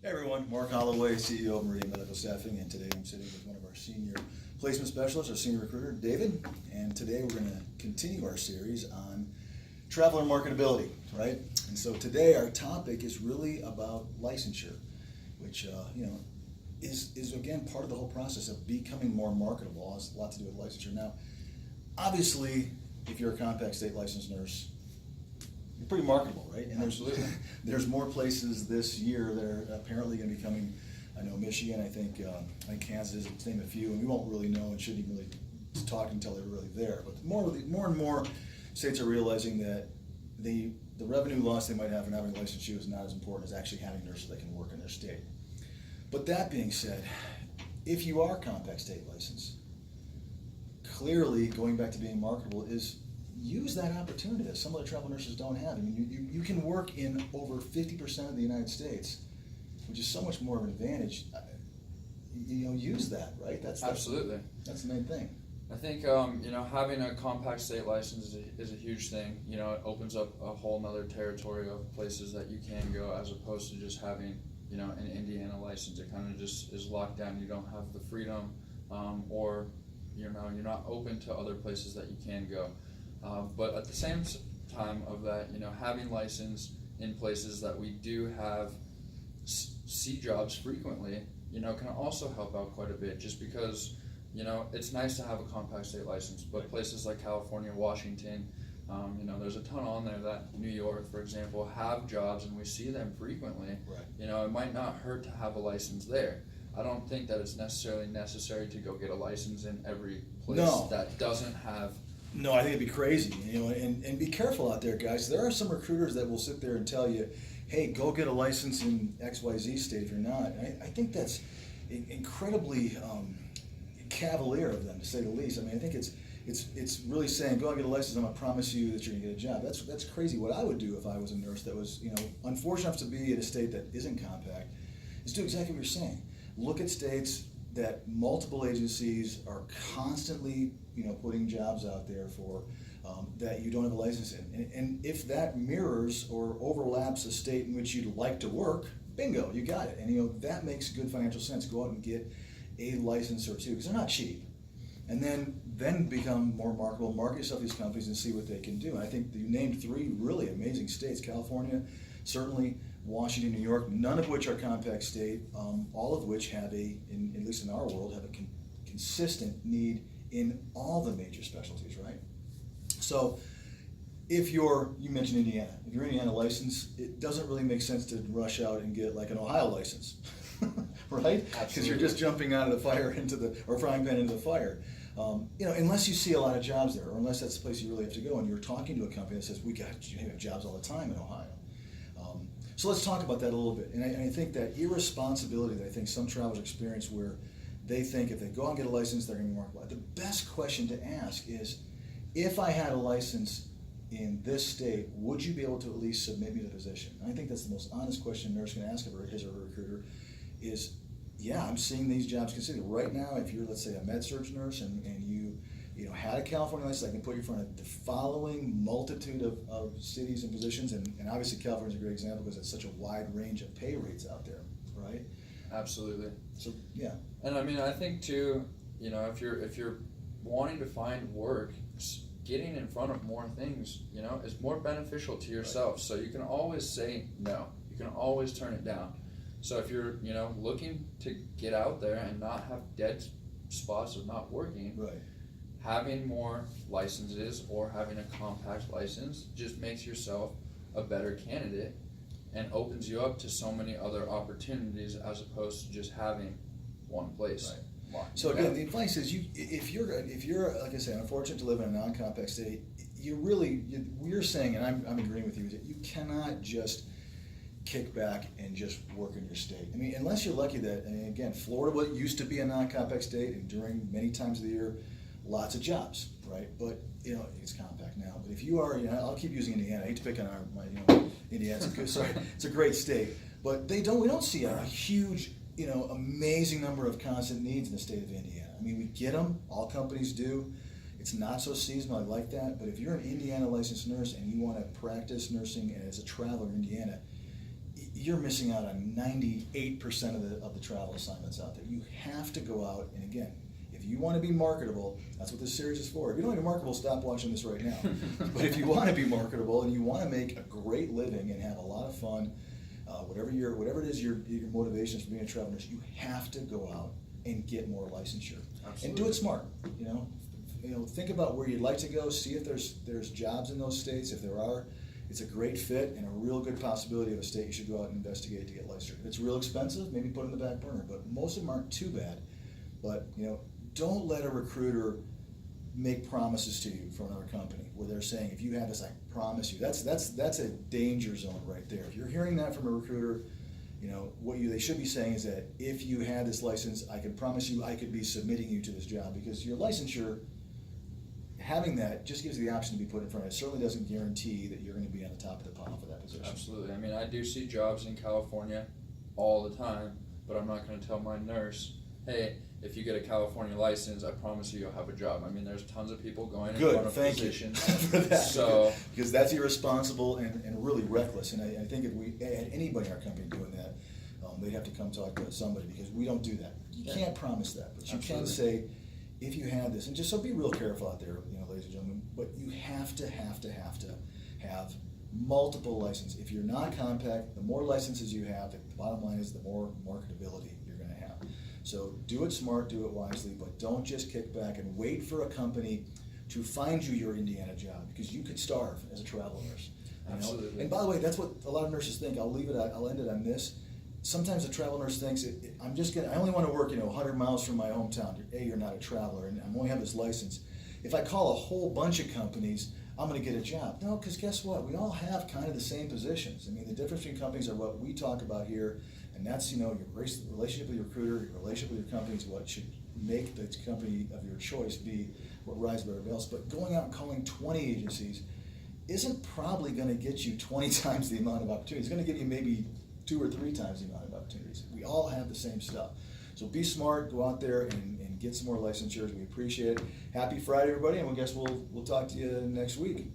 Hey everyone, Mark Holloway, CEO of Meridian Medical Staffing, and today I'm sitting with one of our senior placement specialists, our senior recruiter, David, and today we're going to continue our series on traveler marketability, right? And so today our topic is really about licensure, which is again part of the whole process of becoming more marketable. It has a lot to do with licensure. Now, obviously, if you're a compact state licensed nurse, you're pretty marketable, right? And there's more places this year that are apparently going to be coming. I know Michigan, I think Kansas, to name a few, and we won't really know and shouldn't even really talk until they're really there. But more and more states are realizing that the revenue loss they might have from having a licensed is not as important as actually having nurses that can work in their state. But that being said, if you are compact state licensed, clearly going back to being marketable is use that opportunity that some of the travel nurses don't have. I mean, you can work in over 50% of the United States, which is so much more of an advantage. Use that, right? Absolutely. That's the main thing. I think having a compact state license is a huge thing. It opens up a whole nother territory of places that you can go, as opposed to just having an Indiana license. It kind of just is locked down. You don't have the freedom, or you're not open to other places that you can go. But at the same time of that, having license in places that we do have see jobs frequently, can also help out quite a bit, just because, it's nice to have a compact state license, but places like California, Washington, there's a ton on there that New York, for example, have jobs and we see them frequently. Right. It might not hurt to have a license there. I don't think that it's necessarily necessary to go get a license in every place that doesn't have. No, I think it'd be crazy, and be careful out there, guys. There are some recruiters that will sit there and tell you, hey, go get a license in XYZ state if you're not. I think that's incredibly cavalier of them, to say the least. I mean, I think it's really saying, go and get a license, I'm going to promise you that you're going to get a job. That's crazy. What I would do if I was a nurse that was, unfortunate enough to be in a state that isn't compact, is do exactly what you're saying. Look at states that multiple agencies are constantly, putting jobs out there for that you don't have a license in. And if that mirrors or overlaps a state in which you'd like to work, bingo, you got it. And that makes good financial sense. Go out and get a license or two, because they're not cheap. And then become more marketable, market yourself to these companies and see what they can do. And I think you named three really amazing states: California, certainly Washington, New York, none of which are compact state, all of which have at least in our world, have a consistent need in all the major specialties, right? So you mentioned Indiana. If you're Indiana licensed, it doesn't really make sense to rush out and get like an Ohio license, right? Because you're just jumping out of the fire or frying pan into the fire. Unless you see a lot of jobs there, or unless that's the place you really have to go, and you're talking to a company that says, you have jobs all the time in Ohio. So let's talk about that a little bit. And I think that irresponsibility that I think some travelers experience, where they think if they go and get a license, they're going to be marketable. The best question to ask is, if I had a license in this state, would you be able to at least submit me to the position? And I think that's the most honest question a nurse can ask of his or her recruiter is, yeah, I'm seeing these jobs considered. Right now, if you're, let's say, a med-surg nurse and you had a California license, I can put you in front of the following multitude of cities and positions, and obviously California is a great example because it's such a wide range of pay rates out there, right? Absolutely. So, yeah. And I think too, if you're wanting to find work, getting in front of more things, is more beneficial to yourself. Right. So you can always say no. You can always turn it down. So if you're, looking to get out there and not have dead spots of not working, right, having more licenses or having a compact license just makes yourself a better candidate and opens you up to so many other opportunities, as opposed to just having one place. Right. So again, the advice is, if you're like I said, unfortunate to live in a non-compact state, we're saying, and I'm agreeing with you, that you cannot just kick back and just work in your state. I mean, unless you're lucky that, again, Florida used to be a non-compact state, and during many times of the year, lots of jobs, right? But it's compact now. But if you are, I'll keep using Indiana. I hate to pick on Indiana. It's a great state, but we don't see a huge, amazing number of constant needs in the state of Indiana. I mean, we get them. All companies do. It's not so seasonal. I like that. But if you're an Indiana licensed nurse and you want to practice nursing and as a traveler in Indiana, you're missing out on 98% of the travel assignments out there. You have to go out, and again, if you want to be marketable, that's what this series is for. If you don't want to be marketable, stop watching this right now. But if you want to be marketable and you want to make a great living and have a lot of fun, whatever it is your motivations for being a travel nurse, you have to go out and get more licensure. Absolutely. And do it smart. Think about where you'd like to go. See if there's jobs in those states. If there are, it's a great fit and a real good possibility of a state you should go out and investigate to get licensure. If it's real expensive, maybe put it in the back burner. But most of them aren't too bad. But don't let a recruiter make promises to you from another company where they're saying, if you have this, I promise you. That's a danger zone right there. If you're hearing that from a recruiter, what they should be saying is that if you had this license, I can promise you I could be submitting you to this job, because your licensure, having that just gives you the option to be put in front of it. It certainly doesn't guarantee that you're going to be on the top of the pile for that position. Absolutely. I mean, I do see jobs in California all the time, but I'm not going to tell my nurse, hey, if you get a California license, I promise you you'll have a job. I mean, there's tons of people going in front of positions. For that. So, because that's irresponsible and really reckless. And I think if we had anybody in our company doing that, they'd have to come talk to somebody, because we don't do that. You can't promise that, but you can say, if you have this, and just so be real careful out there, ladies and gentlemen, but you have to have multiple licenses. If you're not compact, the more licenses you have, the bottom line is the more marketability you're going to have. So do it smart, do it wisely, but don't just kick back and wait for a company to find you your Indiana job, because you could starve as a travel nurse. Absolutely. And by the way, that's what a lot of nurses think. I'll end it on this. Sometimes a travel nurse thinks, I only want to work 100 miles from my hometown. You're not a traveler, and I only have this license. If I call a whole bunch of companies, I'm going to get a job. No, because guess what? We all have kind of the same positions. I mean, the difference between companies are what we talk about here, and that's, your relationship with your recruiter, your relationship with your company is what should make the company of your choice be what rises above everything else. But going out and calling 20 agencies isn't probably going to get you 20 times the amount of opportunities. It's going to give you maybe 2 or 3 times the amount of opportunities. We all have the same stuff. So be smart, go out there and get some more licensures. We appreciate it. Happy Friday, everybody, and we'll talk to you next week.